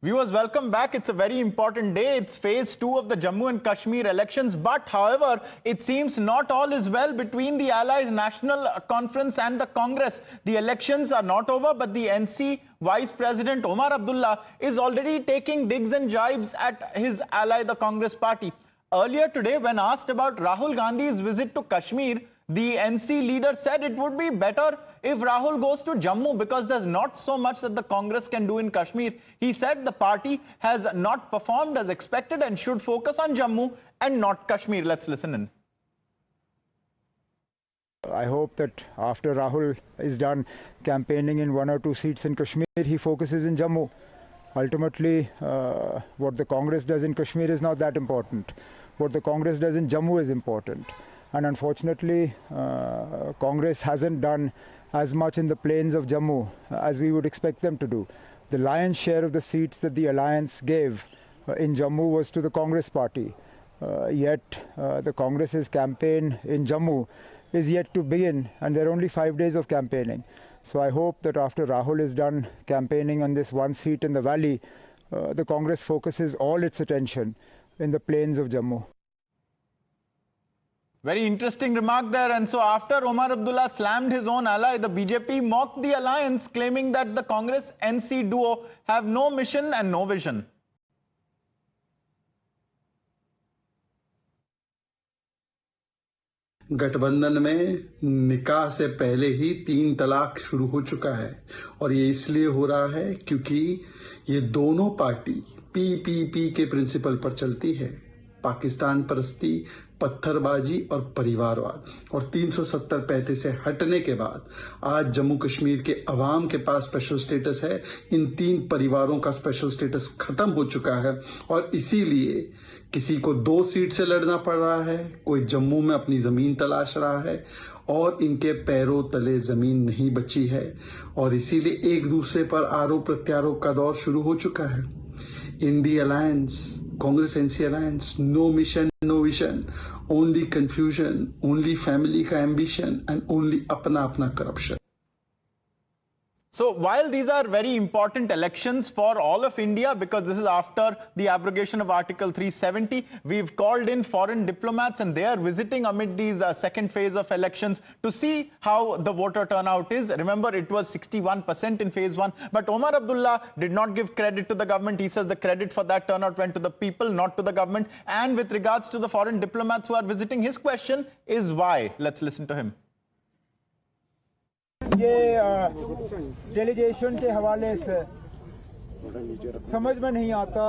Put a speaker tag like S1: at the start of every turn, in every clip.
S1: Viewers, welcome back. It's a very important day. It's phase 2 of the Jammu and Kashmir elections. But, however, it seems not all is well between the Allies National Conference and the Congress. The elections are not over, but the NC Vice President Omar Abdullah is already taking digs and jibes at his ally, the Congress party. Earlier today, when asked about Rahul Gandhi's visit to Kashmir, the NC leader said it would be better if Rahul goes to Jammu because there's not so much that the Congress can do in Kashmir. He said the party has not performed as expected and should focus on Jammu and not Kashmir. Let's listen in.
S2: I hope that after Rahul is done campaigning in 1 or 2 seats in Kashmir, he focuses in Jammu. Ultimately, what the Congress does in Kashmir is not that important. What the Congress does in Jammu is important. And unfortunately, Congress hasn't done as much in the plains of Jammu as we would expect them to do. The lion's share of the seats that the alliance gave in Jammu was to the Congress party. Yet the Congress's campaign in Jammu is yet to begin, and there are only 5 days of campaigning. So I hope that after Rahul is done campaigning on this 1 seat in the valley, the Congress focuses all its attention in the plains of Jammu.
S1: Very interesting remark there. And so after Omar Abdullah slammed his own ally, the BJP mocked the alliance, claiming that the Congress-NC duo have no mission and no vision.
S3: गठबंधन में निकाह से पहले ही 3 तलाक शुरू हो चुका है और ये इसलिए हो रहा है क्योंकि ये दोनों पार्टी पीपीपी के प्रिंसिपल पर चलती है। पाकिस्तान परस्ती, पत्थरबाजी और परिवारवाद, और 370-35 से हटने के बाद आज जम्मू कश्मीर के अवाम के पास स्पेशल स्टेटस है। इन 3 परिवारों का स्पेशल स्टेटस खत्म हो चुका है और इसीलिए किसी को 2 सीट से लड़ना पड़ रहा है, कोई जम्मू में अपनी जमीन तलाश रहा है और इनके पैरों तले जमीन नहीं बची है और इसीलिए एक दूसरे पर आरोप प्रत्यारोप का दौर शुरू हो चुका है। INDI alliance, Congress NC alliance, no mission no vision, only confusion, only family का एम्बिशन एंड ओनली अपना अपना corruption.
S1: So while these are very important elections for all of India, because this is after the abrogation of Article 370, we've called in foreign diplomats and they are visiting amid these second phase of elections to see how the voter turnout is. Remember, it was 61% in phase 1, but Omar Abdullah did not give credit to the government. He says the credit for that turnout went to the people, not to the government. And with regards to the foreign diplomats who are visiting, his question is why? Let's listen to him.
S2: ये delegation के हवाले से समझ में नहीं आता।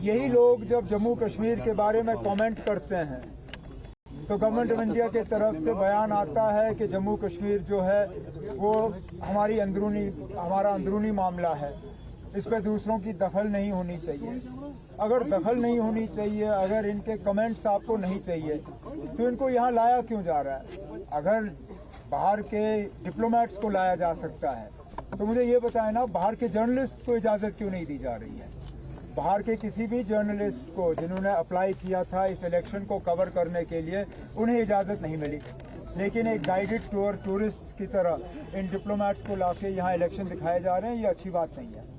S2: यही लोग जब जम्मू कश्मीर के बारे में कमेंट करते हैं तो गवर्नमेंट ऑफ इंडिया के तरफ से बयान आता है कि जम्मू कश्मीर जो है वो हमारा अंदरूनी मामला है, इस पर दूसरों की दखल नहीं होनी चाहिए। अगर दखल नहीं होनी चाहिए, अगर इनके कमेंट्स आपको नहीं चाहिए तो इनको यहाँ लाया क्यों जा रहा है? अगर बाहर के डिप्लोमेट्स को लाया जा सकता है तो मुझे ये बताएं ना, बाहर के जर्नलिस्ट को इजाजत क्यों नहीं दी जा रही है? बाहर के किसी भी जर्नलिस्ट को जिन्होंने अप्लाई किया था इस इलेक्शन को कवर करने के लिए, उन्हें इजाजत नहीं मिली, लेकिन एक गाइडेड टूर टूरिस्ट की तरह इन डिप्लोमेट्स को लाके यहाँ इलेक्शन दिखाए जा रहे हैं। ये अच्छी बात नहीं है।